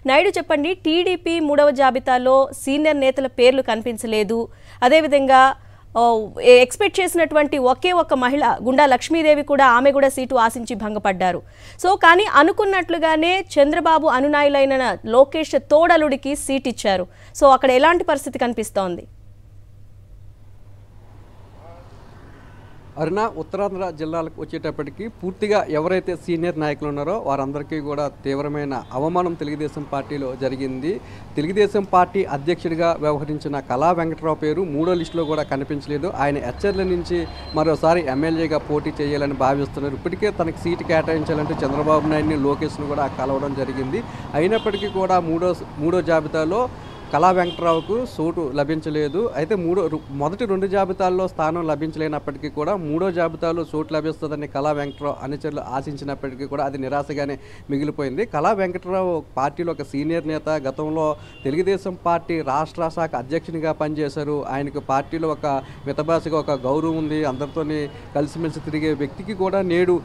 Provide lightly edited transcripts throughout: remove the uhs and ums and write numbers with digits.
నాయుడు చెప్పండి, టీడీపీ మూడవ జాబితాలో సీనియర్ నేతల పేర్లు కనిపించలేదు. అదేవిధంగా ఎక్స్పెక్ట్ చేసినటువంటి ఒకే ఒక్క మహిళ గుండా లక్ష్మీదేవి కూడా ఆమె కూడా సీటు ఆశించి భంగపడ్డారు. సో కానీ అనుకున్నట్లుగానే చంద్రబాబు అనునాయులైన లోకేష్ తోడలుడికి సీట్ ఇచ్చారు. సో అక్కడ ఎలాంటి పరిస్థితి కనిపిస్తోంది? అరుణ, ఉత్తరాంధ్ర జిల్లాలకు వచ్చేటప్పటికి పూర్తిగా ఎవరైతే సీనియర్ నాయకులు ఉన్నారో వారందరికీ కూడా తీవ్రమైన అవమానం తెలుగుదేశం పార్టీలో జరిగింది. తెలుగుదేశం పార్టీ అధ్యక్షుడిగా వ్యవహరించిన కళా వెంకటరావు పేరు మూడో లిస్టులో కూడా కనిపించలేదు. ఆయన హెచ్చర్ల నుంచి మరోసారి ఎమ్మెల్యేగా పోటీ చేయాలని భావిస్తున్నారు. ఇప్పటికే తనకు సీటు కేటాయించాలంటే చంద్రబాబు నాయుడిని, లోకేష్ను కూడా కలవడం జరిగింది. అయినప్పటికీ కూడా మూడో జాబితాలో కళా వెంకటరావుకు చోటు లభించలేదు. అయితే మొదటి 2 జాబితాల్లో స్థానం లభించలేనప్పటికీ కూడా మూడో జాబితాలో చోటు లభిస్తుందని కళా వెంకటరావు అనుచరులు ఆశించినప్పటికీ కూడా అది నిరాశగానే మిగిలిపోయింది. కళా వెంకటరావు పార్టీలో ఒక సీనియర్ నేత, గతంలో తెలుగుదేశం పార్టీ రాష్ట్ర శాఖ అధ్యక్షునిగా పనిచేశారు. ఆయనకు పార్టీలో ఒక మితభాషగా ఒక గౌరవం ఉంది. అందరితోని కలిసిమెలిసి తిరిగే వ్యక్తికి కూడా నేడు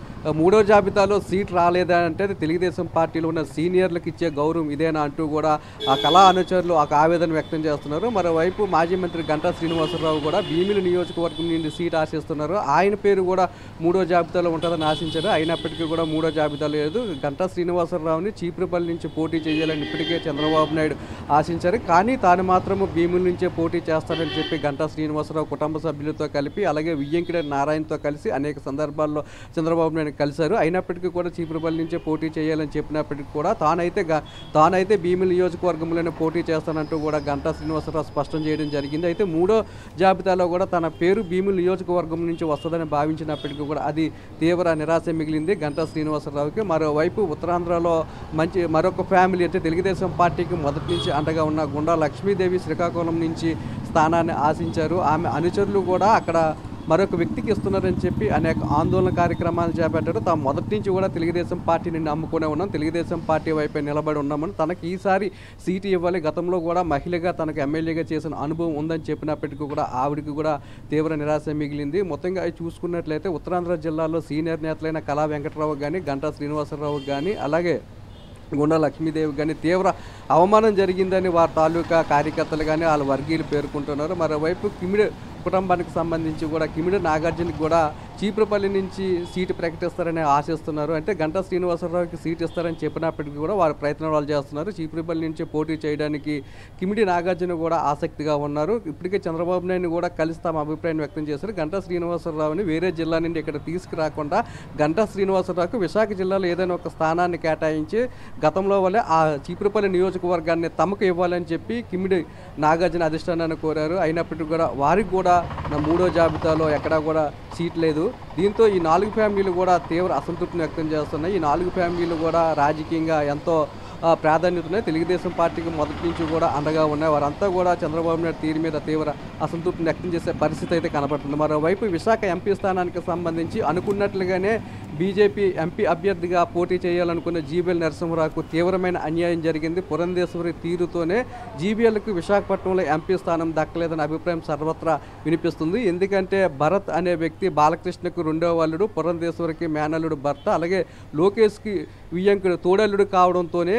మూడో జాబితాలో సీట్ రాలేదా అంటే తెలుగుదేశం పార్టీలో ఉన్న సీనియర్లకు ఇచ్చే గౌరవం ఇదేనా అంటూ కూడా ఆ కళా అనుచరులు ఆవేదన వ్యక్తం చేస్తున్నారు. మరోవైపు మాజీ మంత్రి గంటా శ్రీనివాసరావు కూడా భీమిలి నియోజకవర్గం నుండి సీట్ ఆశిస్తున్నారు. ఆయన పేరు కూడా మూడో జాబితాలో ఉంటుందని ఆశించారు. అయినప్పటికీ కూడా మూడో జాబితాలో లేదు. గంటా శ్రీనివాసరావుని చీపురుపల్లి నుంచి పోటీ చేయాలని ఇప్పటికే చంద్రబాబు నాయుడు ఆశించారు. కానీ తాను మాత్రము భీమిలి నుంచే పోటీ చేస్తానని చెప్పి గంటా శ్రీనివాసరావు కుటుంబ సభ్యులతో కలిపి, అలాగే వియ్యంకిడ నారాయణతో కలిసి అనేక సందర్భాల్లో చంద్రబాబు నాయుడు కలిశారు. అయినప్పటికీ కూడా చీపురుపల్లి నుంచే పోటీ చేయాలని చెప్పినప్పటికీ కూడా తానైతే భీమిలి నియోజకవర్గంలోనే పోటీ చేస్తానంటూ కూడా గంటా శ్రీనివాసరావు స్పష్టం చేయడం జరిగింది. అయితే మూడో జాబితాలో కూడా తన పేరు భీమిలి నియోజకవర్గం నుంచి వస్తుందని భావించినప్పటికీ కూడా అది తీవ్ర నిరాశ మిగిలింది గంటా శ్రీనివాసరావుకి. మరోవైపు ఉత్తరాంధ్రలో మరొక ఫ్యామిలీ అంటే తెలుగుదేశం పార్టీకి మొదటి నుంచి అండగా ఉన్న గుండా లక్ష్మీదేవి శ్రీకాకుళం నుంచి స్థానాన్ని ఆశించారు. ఆమె అనుచరులు కూడా అక్కడ మరొక వ్యక్తికి ఇస్తున్నారని చెప్పి అనేక ఆందోళన కార్యక్రమాలు చేపట్టారు. తాము మొదటి నుంచి కూడా తెలుగుదేశం పార్టీని నమ్ముకునే ఉన్నాం, తెలుగుదేశం పార్టీ వైపే నిలబడి ఉన్నామని, తనకి ఈసారి సీటు ఇవ్వాలి, గతంలో కూడా మహిళగా తనకు ఎమ్మెల్యేగా చేసిన అనుభవం ఉందని చెప్పినప్పటికీ కూడా ఆవిడికి కూడా తీవ్ర నిరాశ మిగిలింది. మొత్తంగా చూసుకున్నట్లయితే ఉత్తరాంధ్ర జిల్లాలో సీనియర్ నేతలైన కళా వెంకటరావు కానీ, గంటా శ్రీనివాసరావు కానీ, అలాగే గుండా లక్ష్మీదేవి కానీ తీవ్ర అవమానం జరిగిందని వారి తాలూకా కార్యకర్తలు కానీ వాళ్ళ వర్గీయులు పేర్కొంటున్నారు. మరోవైపు కిమిడి కుటుంబానికి సంబంధించి కూడా కిమిడి నాగార్జునకి కూడా చీపురుపల్లి నుంచి సీటు ప్రకటిస్తారని ఆశిస్తున్నారు. అంటే గంటా శ్రీనివాసరావుకి సీటు ఇస్తారని చెప్పినప్పటికీ కూడా వారు ప్రయత్నాలు చేస్తున్నారు. చీపురుపల్లి నుంచి పోటీ చేయడానికి కిమిడి నాగార్జున కూడా ఆసక్తిగా ఉన్నారు. ఇప్పటికే చంద్రబాబు నాయుడు కూడా కలిసి తమ అభిప్రాయం వ్యక్తం చేశారు. గంటా శ్రీనివాసరావుని వేరే జిల్లా నుండి ఇక్కడ తీసుకురాకుండా గంటా శ్రీనివాసరావుకు విశాఖ జిల్లాలో ఏదైనా ఒక స్థానాన్ని కేటాయించి గతంలో వల్లే ఆ చీపురుపల్లి నియోజకవర్గాన్ని తమకు ఇవ్వాలని చెప్పి కిమిడి నాగార్జున అధిష్టానాన్ని కోరారు. అయినప్పటికీ కూడా వారికి కూడా మూడో జాబితాలో ఎక్కడా కూడా సీట్ లేదు. దీంతో ఈ 4 ఫ్యామిలీలు కూడా తీవ్ర అసంతృప్తిని వ్యక్తం చేస్తున్నాయి. ఈ 4 ఫ్యామిలీలు కూడా రాజకీయంగా ఎంతో ప్రాధాన్యత ఉన్నాయి. తెలుగుదేశం పార్టీకి మొదటి నుంచి కూడా అండగా ఉన్నాయి. వారంతా కూడా చంద్రబాబు నాయుడు తీరు మీద తీవ్ర అసంతృప్తిని వ్యక్తం చేసే పరిస్థితి అయితే కనబడుతుంది. మరోవైపు విశాఖ ఎంపీ స్థానానికి సంబంధించి అనుకున్నట్లుగానే బీజేపీ ఎంపీ అభ్యర్థిగా పోటీ చేయాలనుకున్న జీబీఎల్ నరసింహరావుకు తీవ్రమైన అన్యాయం జరిగింది. పురంధేశ్వరి తీరుతోనే జీబీఎల్కు విశాఖపట్నంలో ఎంపీ స్థానం దక్కలేదన్న అభిప్రాయం సర్వత్రా వినిపిస్తుంది. ఎందుకంటే భరత్ అనే వ్యక్తి బాలకృష్ణకు రెండో అల్లుడు, పురంధేశ్వరికి మేనల్లుడు భర్త, అలాగే లోకేష్కి వియ్యంకుడు తోడల్లుడు కావడంతోనే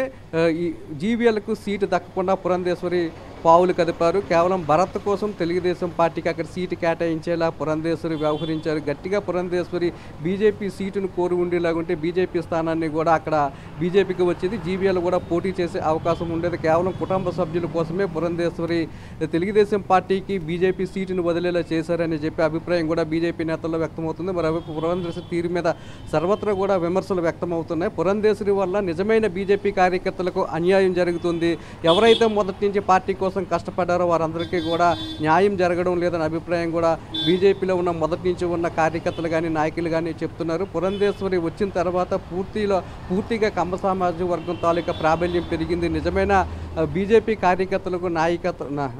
ఈ జీబీఎల్కు సీటు దక్కకుండా పురంధేశ్వరి పావులు కదిపారు. కేవలం భరత్ కోసం తెలుగుదేశం పార్టీకి అక్కడ సీటు కేటాయించేలా పురంధేశ్వరి వ్యవహరించారు. గట్టిగా పురంధేశ్వరి బీజేపీ సీటును కోరి ఉండేలాగుంటే బీజేపీ స్థానాన్ని కూడా అక్కడ బీజేపీకి వచ్చేది, జీబీఎల్ కూడా పోటీ చేసే అవకాశం ఉండేది. కేవలం కుటుంబ సభ్యుల కోసమే పురంధేశ్వరి తెలుగుదేశం పార్టీకి బీజేపీ సీటును వదిలేలా చేశారని చెప్పి అభిప్రాయం కూడా బీజేపీ నేతల్లో వ్యక్తమవుతుంది. మరోవైపు పురంధేశ్వరి తీరు మీద సర్వత్రా కూడా విమర్శలు వ్యక్తమవుతున్నాయి. పురంధేశ్వరి వల్ల నిజమైన బీజేపీ కార్యకర్తలకు అన్యాయం జరుగుతుంది. ఎవరైతే మొదటి నుంచి పార్టీ కోసం కష్టపడ్డారో వారందరికీ కూడా న్యాయం జరగడం లేదన్న అభిప్రాయం కూడా బీజేపీలో ఉన్న మొదటి నుంచి ఉన్న కార్యకర్తలు కానీ నాయకులు కానీ చెప్తున్నారు. పురంధేశ్వరి వచ్చిన తర్వాత పూర్తిగా కమ్మ సామాజిక వర్గం తాలూకా ప్రాబల్యం పెరిగింది. నిజమైన బీజేపీ కార్యకర్తలకు